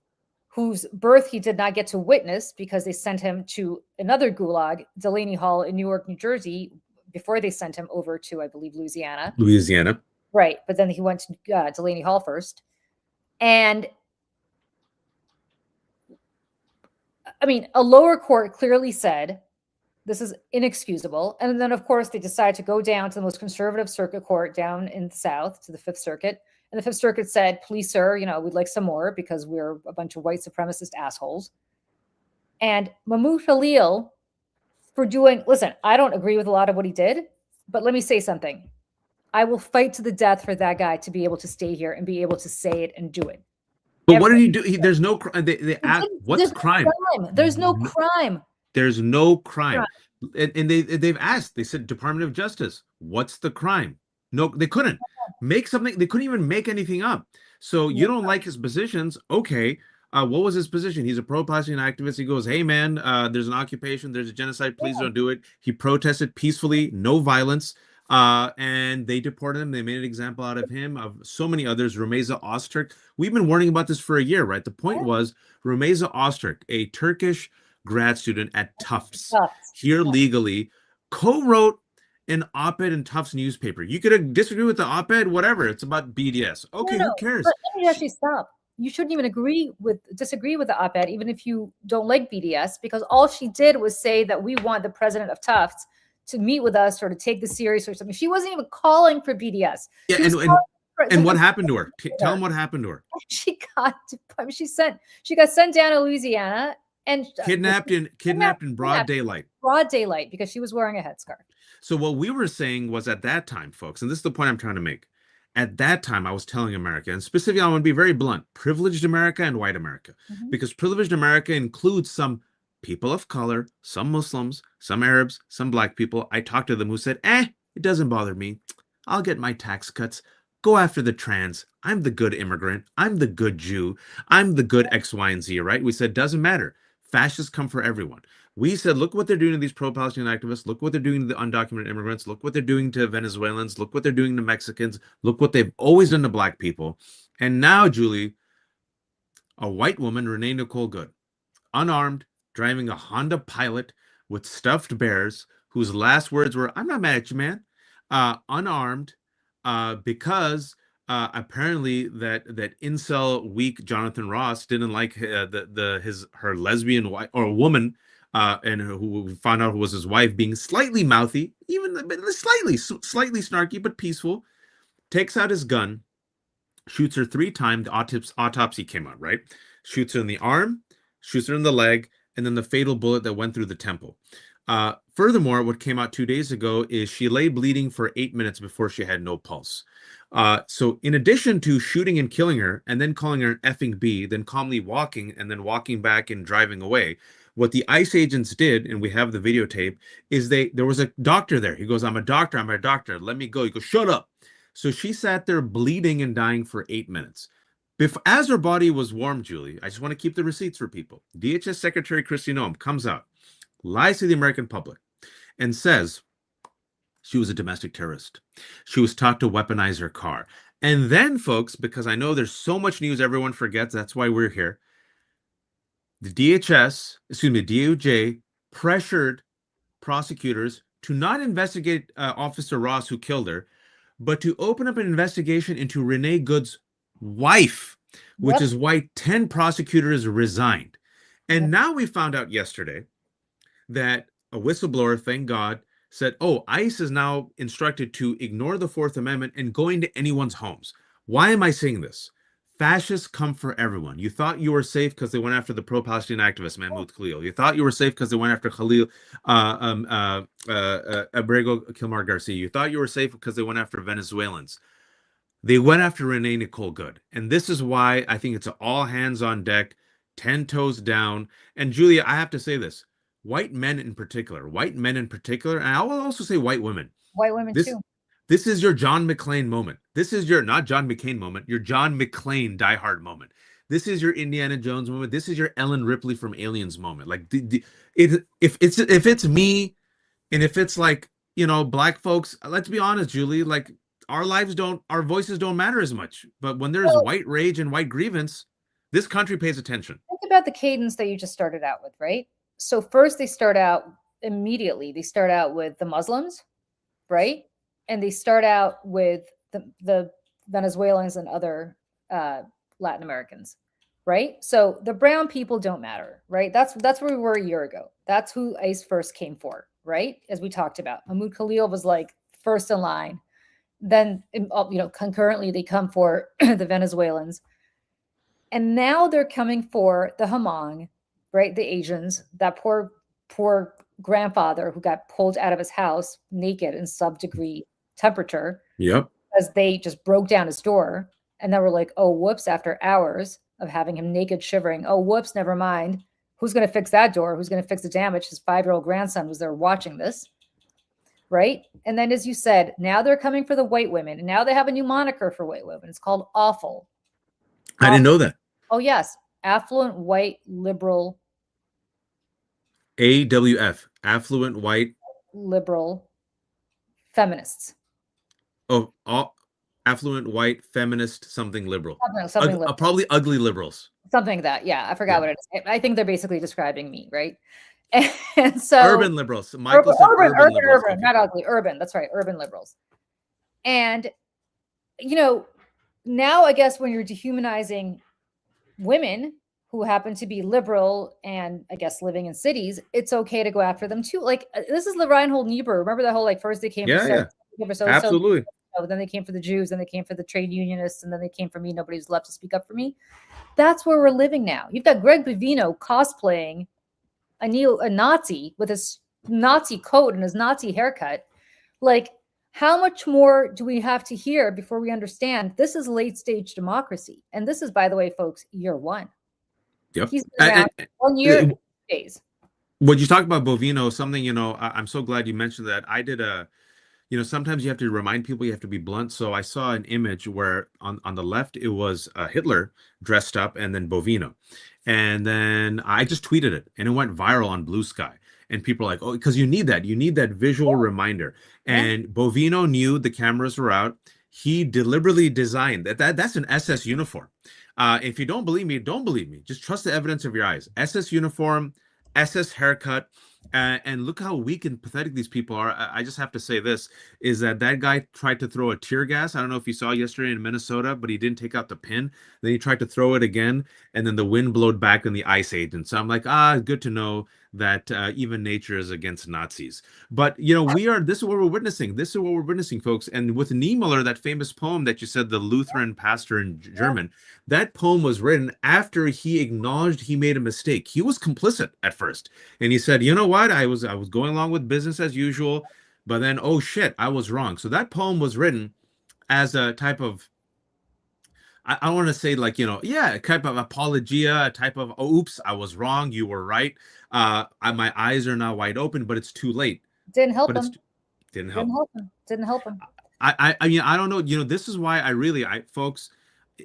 Whose birth he did not get to witness because they sent him to another gulag, Delaney Hall in Newark, New Jersey, before they sent him over to, I believe, Louisiana. Right. But then he went to Delaney Hall first. And I mean, a lower court clearly said this is inexcusable. And then, of course, they decide to go down to the most conservative circuit court down in the South, to the Fifth Circuit. And the Fifth Circuit said, please, sir, we'd like some more because we're a bunch of white supremacist assholes. And Mahmoud Khalil, listen, I don't agree with a lot of what he did, but let me say something. I will fight to the death for that guy to be able to stay here and be able to say it and do it. But what did he do? There's no crime. What's crime? There's no crime. There's no crime. And they've asked, they said, Department of Justice, what's the crime? No, they couldn't make something, they couldn't even make anything up. So you don't like his positions, okay. What was his position? He's a pro-Palestinian activist. He goes, hey man, there's an occupation, there's a genocide, please Yeah, don't do it. He protested peacefully, no violence. And they deported him. They made an example out of him, of so many others. Rumeysa Öztürk. We've been warning about this for a year, right? The point yeah. was Rumeysa Öztürk, a Turkish grad student at Tufts, Tough. here legally, co-wrote an op-ed in Tufts newspaper. You could disagree with the op-ed, whatever. It's about BDS. No, Okay, no, who but cares? let me actually stop. You shouldn't even disagree with the op-ed, even if you don't like BDS, because all she did was say that we want the president of Tufts to meet with us or to take this serious or something. She wasn't even calling for BDS. Yeah, She was and calling for and the what happened to her? Tell her. them what happened to her. She got she got sent down to Louisiana and Kidnapped in broad kidnapped daylight. broad daylight because she was wearing a headscarf. So what we were saying was at that time, folks, and this is the point I'm trying to make. At that time, I was telling America, and specifically, I want to be very blunt, privileged America and white America, Mhm. because privileged America includes some people of color, some Muslims, some Arabs, some black people. I talked to them who said, it doesn't bother me. I'll get my tax cuts. Go after the trans. I'm the good immigrant. I'm the good Jew. I'm the good X, Y, and Z, right? We said, doesn't matter. Fascists come for everyone. We said, look what they're doing to these pro-Palestinian activists. Look what they're doing to the undocumented immigrants. Look what they're doing to Venezuelans. Look what they're doing to Mexicans. Look what they've always done to black people. And now, Julie, a white woman, Renee Nicole Good, unarmed, driving a Honda Pilot with stuffed bears, whose last words were, I'm not mad at you, man. Unarmed, because apparently that incel weak Jonathan Ross didn't like her lesbian wife or woman, and who we found out who was his wife, being slightly mouthy, even slightly snarky but peaceful. Takes out his gun, shoots her 3 times. The autopsy came out, right? Shoots her in the arm, shoots her in the leg, and then the fatal bullet that went through the temple. Furthermore, what came out 2 days ago is she lay bleeding for 8 minutes before she had no pulse. So in addition to shooting and killing her and then calling her an effing B, then calmly walking and then walking back and driving away, what the ICE agents did, and we have the videotape, is there was a doctor there. He goes, I'm a doctor, let me go. He goes, shut up. So she sat there bleeding and dying for 8 minutes. As her body was warm, Julie, I just want to keep the receipts for people. DHS Secretary Kristi Noem comes out, lies to the American public, and says she was a domestic terrorist. She was taught to weaponize her car. And then, folks, because I know there's so much news everyone forgets, that's why we're here. The DOJ pressured prosecutors to not investigate Officer Ross, who killed her, but to open up an investigation into Renee Good's wife, which Yep. is why 10 prosecutors resigned. And Yep. now we found out yesterday that a whistleblower, thank God, said, oh, ICE is now instructed to ignore the Fourth Amendment and go into anyone's homes. Why am I saying this? Fascists come for everyone. You thought you were safe because they went after the pro-Palestinian activist Mahmoud Khalil. You thought you were safe because they went after Abrego Kilmar Garcia. You thought you were safe because they went after Venezuelans. They went after Renee Nicole Good. And this is why I think it's all hands on deck, 10 toes down. And Julia, I have to say this. White men in particular, and I will also say white women. White women This too. this is your John McClane moment. This is your not John McCain moment, your John McClane Die Hard moment. This is your Indiana Jones moment. This is your Ellen Ripley from Aliens moment. Like if it's me, and if it's like, black folks, let's be honest, Julie, like our voices don't matter as much. But when there's Well, white rage and white grievance, this country pays attention. think about the cadence that you just started out with, right? So first they start out immediately. They start out with the Muslims, right? And they start out with the Venezuelans and other Latin Americans, right? So the brown people don't matter, right? That's where we were a year ago. That's who ICE first came for, right? As we talked about, Mahmoud Khalil was like first in line. Then, concurrently they come for the Venezuelans, and now they're coming for the Hmong, right? The Asians, that poor grandfather who got pulled out of his house naked in sub-degree temperature Yep. because they just broke down his door. And then we're like, oh, whoops, after hours of having him naked shivering, oh, whoops, never mind. Who's going to fix that door? Who's going to fix the damage? His 5-year-old grandson was there watching this, right? And then, as you said, now they're coming for the white women, and now they have a new moniker for white women. It's called awful. I didn't know that. Oh yes, affluent white liberal. AWF, affluent white liberal feminists. Oh, all affluent white feminist something liberal. Something liberal. Probably ugly liberals. Something like that. Yeah, I forgot what it is. I think they're basically describing me, right? And so urban liberals. Michael said urban liberals. Urban, not ugly. Urban. That's right. Urban liberals. And now I guess when you're dehumanizing women who happen to be liberal and I guess living in cities, it's okay to go after them too. Like this is the Reinhold Niebuhr. Remember that whole like first they came absolutely. Then they came for the Jews, then they came for the trade unionists, and then they came for me. Nobody's left to speak up for me. That's where we're living now. You've got Greg Bavino cosplaying a Nazi with his Nazi coat and his Nazi haircut. Like, how much more do we have to hear before we understand this is late stage democracy? And this is, by the way, folks, year one. Yep. He's been around 1 year days. When you talk about Bovino, something, I'm so glad you mentioned that. I did sometimes you have to remind people, you have to be blunt. So I saw an image where on the left, it was Hitler dressed up and then Bovino. And then I just tweeted it and it went viral on Blue Sky. And people are like, oh, because you need that visual reminder. And Bovino knew the cameras were out. He deliberately designed that's an SS uniform. If you don't believe me, don't believe me. Just trust the evidence of your eyes. SS uniform, SS haircut. And look how weak and pathetic these people are. I just have to say this, is that guy tried to throw a tear gas. I don't know if you saw yesterday in Minnesota, but he didn't take out the pin. Then he tried to throw it again, and then the wind blowed back in the ice age. And so I'm like, good to know that even nature is against Nazis. But, this is what we're witnessing. This is what we're witnessing, folks. And with Niemöller, that famous poem that you said, the Lutheran pastor in German, that poem was written after he acknowledged he made a mistake. He was complicit at first. And he said, you know what? I was going along with business as usual, but then, oh shit, I was wrong. So that poem was written as a type of, I want to say like, a type of apologia, a type of, oh, oops, I was wrong. You were right. My eyes are now wide open, but it's too late. Didn't help him. Didn't help him. Didn't help him. I mean, I don't know. This is why folks,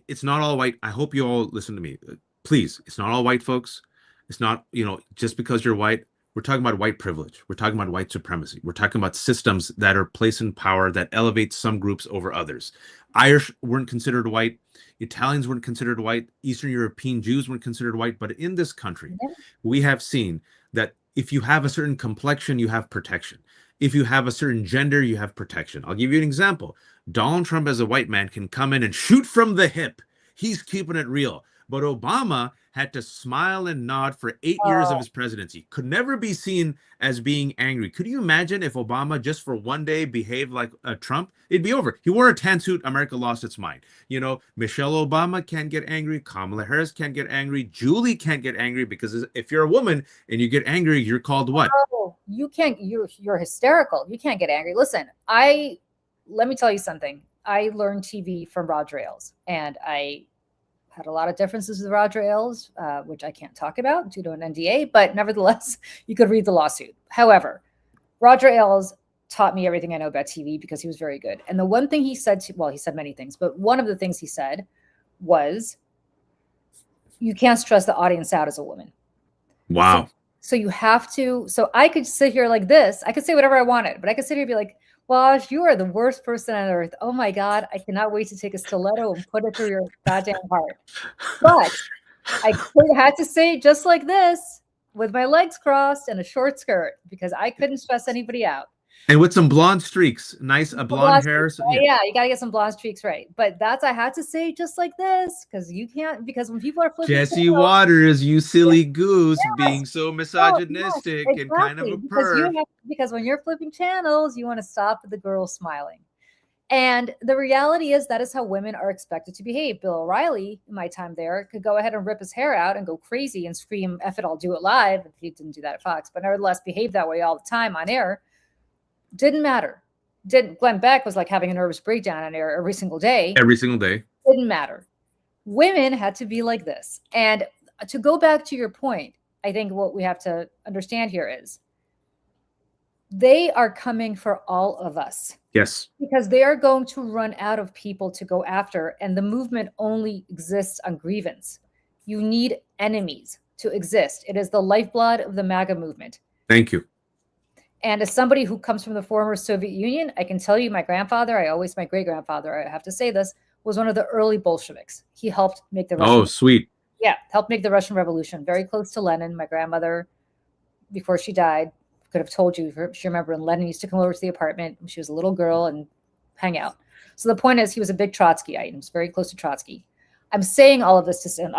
it's not all white. I hope you all listen to me. Please, it's not all white, folks. It's not, just because you're white. We're talking about white privilege. We're talking about white supremacy. We're talking about systems that are placed in power that elevate some groups over others. Irish weren't considered white. Italians weren't considered white. Eastern European Jews weren't considered white. But in this country, we have seen that if you have a certain complexion, you have protection. If you have a certain gender, you have protection. I'll give you an example. Donald Trump as a white man can come in and shoot from the hip. He's keeping it real. But Obama had to smile and nod for 8 years of his presidency. Could never be seen as being angry. Could you imagine if Obama just for one day behaved like Trump? It'd be over. He wore a tan suit. America lost its mind. Michelle Obama can't get angry. Kamala Harris can't get angry. Julie can't get angry because if you're a woman and you get angry, you're called what? Oh, you can't. You're hysterical. You can't get angry. Listen, let me tell you something. I learned TV from Roger Ailes, and I had a lot of differences with Roger Ailes, which I can't talk about due to an NDA, but nevertheless, you could read the lawsuit. However, Roger Ailes taught me everything I know about TV because he was very good. And the one thing he said he said many things, but one of the things he said was, you can't stress the audience out as a woman. Wow. So you have to, so I could sit here like this. I could say whatever I wanted, but I could sit here and be like, Waj, you are the worst person on earth. Oh my God, I cannot wait to take a stiletto and put it through your goddamn heart. But I had to say it just like this, with my legs crossed and a short skirt, because I couldn't stress anybody out. And with some blonde streaks, nice blonde hair. Yeah, you gotta get some blonde streaks, right? But I had to say just like this, because you can't. Because when people are flipping, Jesse Waters, you silly goose, being so misogynistic and kind of a perv. Because when you're flipping channels, you want to stop the girl smiling. And the reality is that is how women are expected to behave. Bill O'Reilly, in my time there, could go ahead and rip his hair out and go crazy and scream, "F it, I'll do it live." He didn't do that at Fox, but nevertheless behaved that way all the time on air. Didn't matter. Glenn Beck was like having a nervous breakdown on air every single day. Every single day. Didn't matter. Women had to be like this. And to go back to your point, I think what we have to understand here is they are coming for all of us. Yes. Because they are going to run out of people to go after, and the movement only exists on grievance. You need enemies to exist. It is the lifeblood of the MAGA movement. Thank you. And as somebody who comes from the former Soviet Union, I can tell you my grandfather, my great-grandfather, I have to say this, was one of the early Bolsheviks. He helped make the Russian. Oh, sweet. Yeah, helped make the Russian Revolution. Very close to Lenin. My grandmother, before she died, could have told you, she remembered when Lenin used to come over to the apartment when she was a little girl and hang out. So the point is, he was a big Trotskyite. He was very close to Trotsky. I'm saying all of this to say, and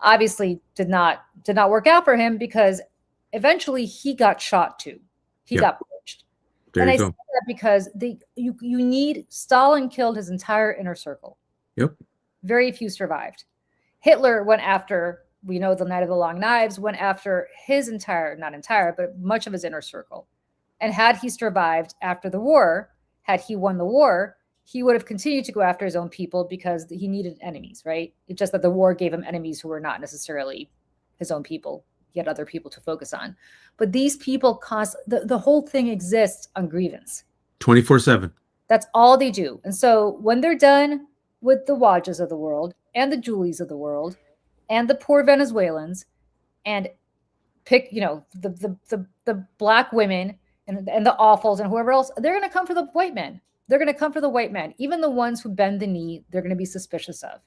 obviously did not work out for him, because eventually he got shot too. He got poached. There and you I go. say that because you need, Stalin killed his entire inner circle. Yep. Very few survived. Hitler went after, we know the Night of the Long Knives, went after his entire, not entire, but much of his inner circle. And had he survived after the war, had he won the war, he would have continued to go after his own people because he needed enemies, right? It's just that the war gave him enemies who were not necessarily his own people. He had other people to focus on. But these people cause, the whole thing exists on grievance. 24/7. That's all they do. And so when they're done with the Wajas of the world and the Julies of the world and the poor Venezuelans, and pick, the black women and the awfuls and whoever else, they're going to come for the white men. They're going to come for the white men. Even the ones who bend the knee, they're going to be suspicious of.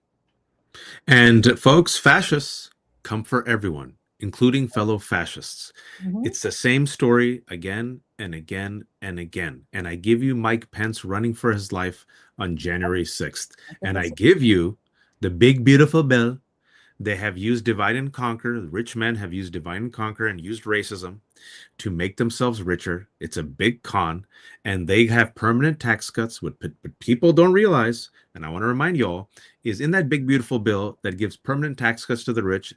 And folks, fascists come for everyone, including fellow fascists. Mm-hmm. It's the same story again and again and again. And I give you Mike Pence running for his life on January 6th. And I give you the big, beautiful bill. They have used divide and conquer. The rich men have used divide and conquer and used racism to make themselves richer. It's a big con. And they have permanent tax cuts. What people don't realize, and I want to remind y'all, is in that big, beautiful bill that gives permanent tax cuts to the rich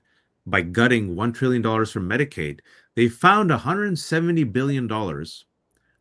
by gutting $1 trillion from Medicaid, they found $170 billion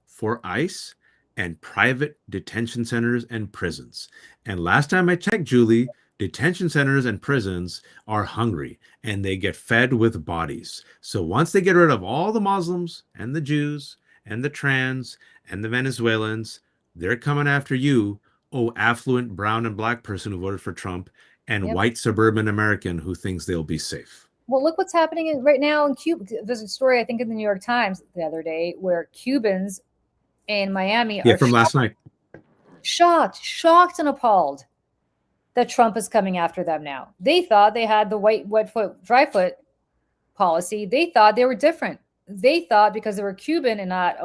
for ICE and private detention centers and prisons. And last time I checked, Julie, detention centers and prisons are hungry and they get fed with bodies. So once they get rid of all the Muslims and the Jews and the trans and the Venezuelans, they're coming after you, oh, affluent brown and black person who voted for Trump and white suburban American who thinks they'll be safe. Well, look what's happening right now in Cuba. There's a story, I think, in the New York Times the other day where Cubans in Miami are from last night. Shocked and appalled that Trump is coming after them now. They thought they had the white, wet foot, dry foot policy. They thought they were different. They thought because they were Cuban and not,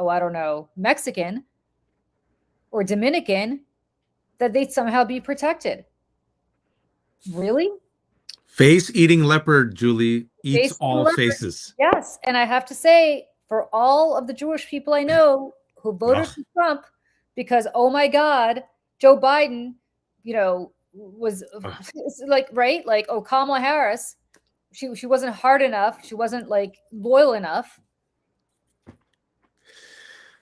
Mexican or Dominican, that they'd somehow be protected. Really? Face-eating leopard, Julie, eats all faces. Yes. And I have to say, for all of the Jewish people I know who voted for Trump, because, oh my God, Joe Biden, was like, right? Like, oh, Kamala Harris, she wasn't hard enough. She wasn't like loyal enough.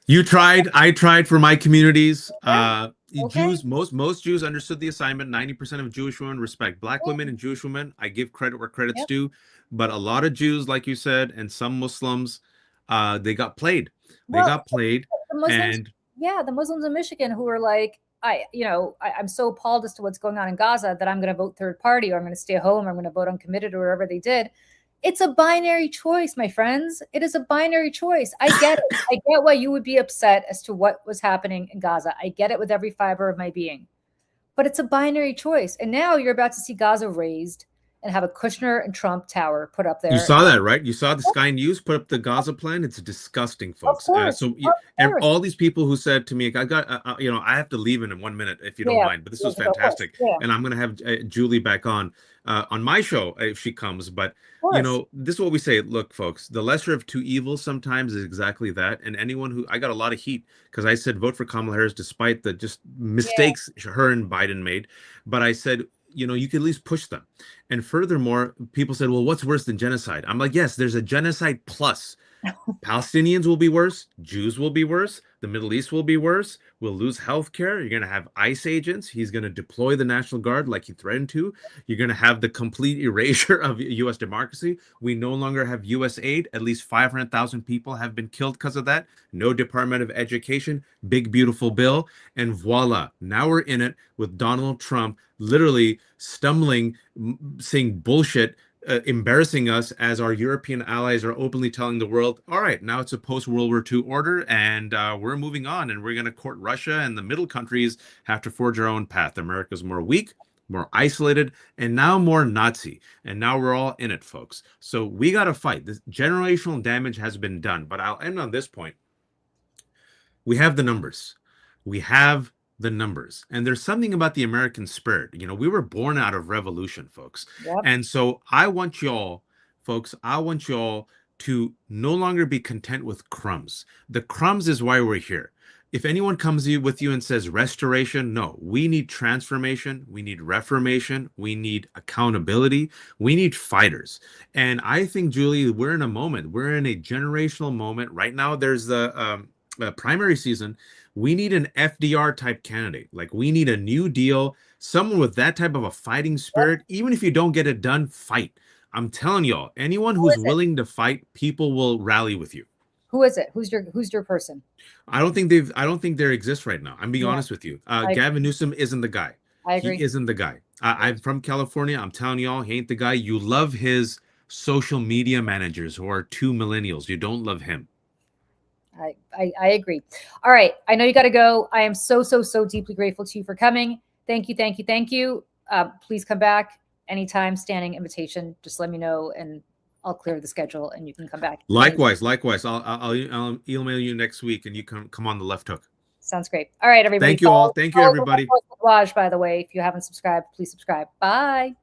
You tried. I tried for my communities. Jews, most Jews understood the assignment. 90% of Jewish women respect black women and Jewish women. I give credit where credit's due. But a lot of Jews, like you said, and some Muslims, they got played. They got played. The Muslims in Michigan who were like, I'm so appalled as to what's going on in Gaza that I'm going to vote third party, or I'm going to stay home, or I'm going to vote uncommitted, or whatever they did. It's a binary choice, my friends. It is a binary choice. I get it. I get why you would be upset as to what was happening in Gaza. I get it with every fiber of my being. But it's a binary choice. And now you're about to see Gaza razed and have a Kushner and Trump tower put up there. You saw that, right? You saw the Sky News put up the Gaza plan. It's disgusting, folks. All these people who said to me, I have to leave in 1 minute if you don't mind, but this was fantastic. And I'm going to have Julie back on my show if she comes. But, this is what we say. Look, folks, the lesser of two evils sometimes is exactly that. And anyone I got a lot of heat because I said vote for Kamala Harris despite the just mistakes her and Biden made. But I said, you could at least push them. And furthermore, people said, well, what's worse than genocide? I'm like, yes, there's a genocide plus. Palestinians will be worse. Jews will be worse. The Middle East will be worse. We'll lose healthcare. You're going to have ICE agents. He's going to deploy the National Guard like he threatened to. You're going to have the complete erasure of U.S. democracy. We no longer have U.S. aid. At least 500,000 people have been killed because of that. No Department of Education. Big, beautiful bill. And voila, now we're in it with Donald Trump literally stumbling, saying bullshit, embarrassing us as our European allies are openly telling the world, all right, now it's a post-World War II order, and we're moving on, and we're going to court Russia, and the middle countries have to forge our own path. America's more weak, more isolated, and now more Nazi. And now we're all in it, folks. So we got to fight. This generational damage has been done. But I'll end on this point. We have the numbers. We have the numbers. And there's something about the American spirit. You know, we were born out of revolution, folks. Yep. And so I want y'all, folks, I want y'all to no longer be content with crumbs. The crumbs is why we're here. If anyone comes with you and says restoration, no, we need transformation. We need reformation. We need accountability. We need fighters. And I think, Julie, we're in a moment. We're in a generational moment. Right now, there's the primary season. We need an FDR type candidate. Like, we need a new deal, someone with that type of a fighting spirit. Even if you don't get it done, fight. I'm telling y'all, anyone who's willing to fight, people will rally with you. Who is it? Who's your person? I don't think there exists right now. I'm being honest with you. Gavin Newsom isn't the guy. I agree. He isn't the guy. I'm from California. I'm telling y'all, he ain't the guy. You love his social media managers who are 2 millennials. You don't love him. I agree. All right. I know you got to go. I am so deeply grateful to you for coming. Thank you. Please come back anytime. Standing invitation. Just let me know and I'll clear the schedule and you can come back. Likewise. I'll email you next week and you can come on the left hook. Sounds great. All right, everybody. Thank you all. Thank you, everybody. Waj, by the way, if you haven't subscribed, please subscribe. Bye.